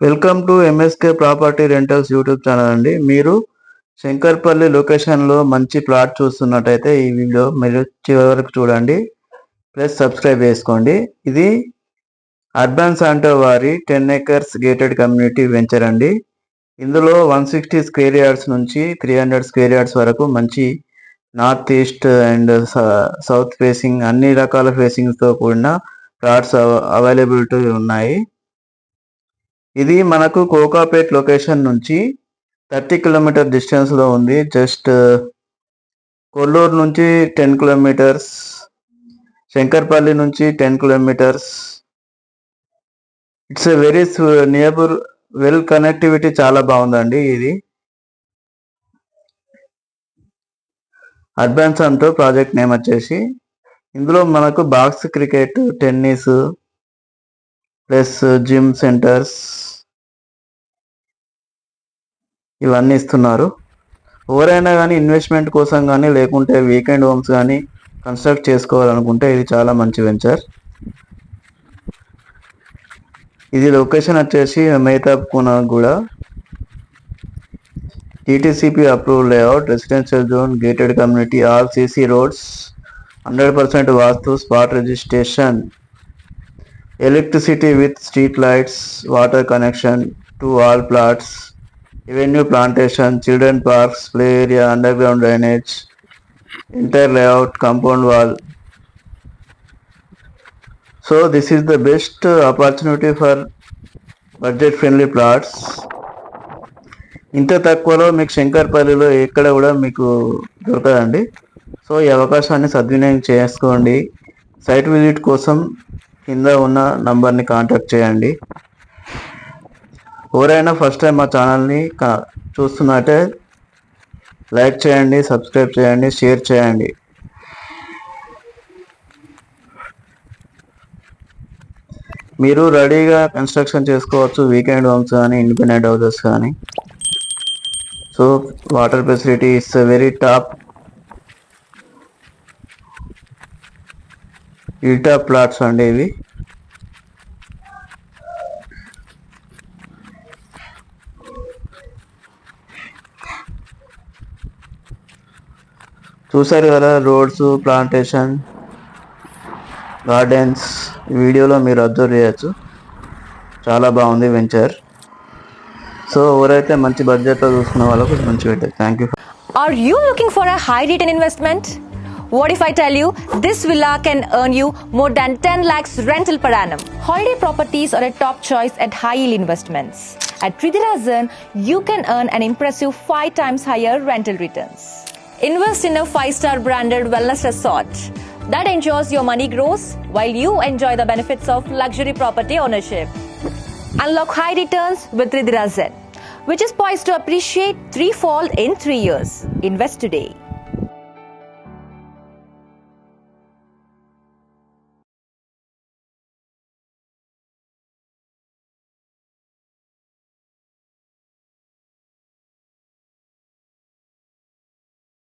Welcome to MSK property rentals YouTube channel అండి. మీరు శంకర్పల్లి లొకేషన్లో మంచి ప్లాట్ చూస్తున్నట్టయితే ఈ వీడియో మీరు చివరి వరకు చూడండి, ప్లస్ సబ్స్క్రైబ్ చేసుకోండి. ఇది అర్బన్ శాంటో వారి 10 acres గేటెడ్ కమ్యూనిటీ వెంచర్ అండి. ఇందులో 160 స్క్వేర్ యార్డ్స్ నుంచి 300 స్క్వేర్ యార్డ్స్ వరకు మంచి north east and south facing అన్ని రకాల ఫేసింగ్స్తో కూడిన ప్లాట్స్ అవైలబిలిటీ ఉన్నాయి. ఇది మనకు కోకాపేట్ లొకేషన్ నుంచి 30 కిలోమీటర్ డిస్టెన్స్లో ఉంది. జస్ట్ కొల్లూరు నుంచి 10 కిలోమీటర్స్, శంకర్పల్లి నుంచి 10 kilometres. It's a very nearby, well connectivity చాలా బాగుందండి. ఇది అర్బన్ శాంటో ప్రాజెక్ట్ నేమ్ వచ్చేసి. ఇందులో మనకు box cricket, tennis plus gym centres ఇవన్నీ ఇస్తున్నారు. ఎవరైనా కానీ ఇన్వెస్ట్మెంట్ కోసం కానీ లేకుంటే వీకెండ్ హోమ్స్ కానీ కన్స్ట్రక్ట్ చేసుకోవాలనుకుంటే ఇది చాలా మంచి వెంచర్. ఇది లొకేషన్ వచ్చేసి మేతాబ్ కూడా TTCP approved layout, residential zone, gated community, all CC roads, 100% vastu, spot registration, electricity with street lights, water connection to all plots, Avenue plantation, children parks, play area, underground drainage, entire layout, compound wall. So this is the best opportunity for budget friendly plots. ఇంత తక్కువలో మీకు శంకర్పల్లిలో ఎక్కడ కూడా మీకు దొరకదండి. So ఈ అవకాశాన్ని సద్వినియోగం చేసుకోండి. సైట్ విజిట్ కోసం కింద ఉన్న నంబర్ని కాంటాక్ట్ చేయండి. ఎవరైనా ఫస్ట్ టైం మా ఛానల్ని చూస్తున్నట్టే లైక్ చేయండి, సబ్స్క్రైబ్ చేయండి, షేర్ చేయండి. మీరు రెడీగా కన్స్ట్రక్షన్ చేసుకోవచ్చు, వీకెండ్ హోమ్స్ కానీ ఇండిపెండెంట్ హౌసెస్ కానీ. So water facility is very top, ఈ టాప్ ప్లాట్స్ అండి ఇవి. చూసారు కదా, రోడ్స్, ప్లాంటేషన్, గార్డెన్స్ ఈ వీడియోలో మీరు అబ్జర్వ్ చేయొచ్చు. చాలా బాగుంది వెంచర్. సో ఎవరైతే మంచి బడ్జెట్లో చూసుకున్న వాళ్ళకు మంచి venture. Thank you. Are you looking for a high return investment? What if I tell you this villa can earn you more than 10 lakhs rental per annum? Holiday properties are a top choice at high yield investments. At Tridirajan, you can earn an impressive 5 times higher rental returns. Invest in a 5-star branded wellness resort that ensures your money grows while you enjoy the benefits of luxury property ownership. Unlock high returns with Tridirajan, which is poised to appreciate threefold in 3 years. Invest today.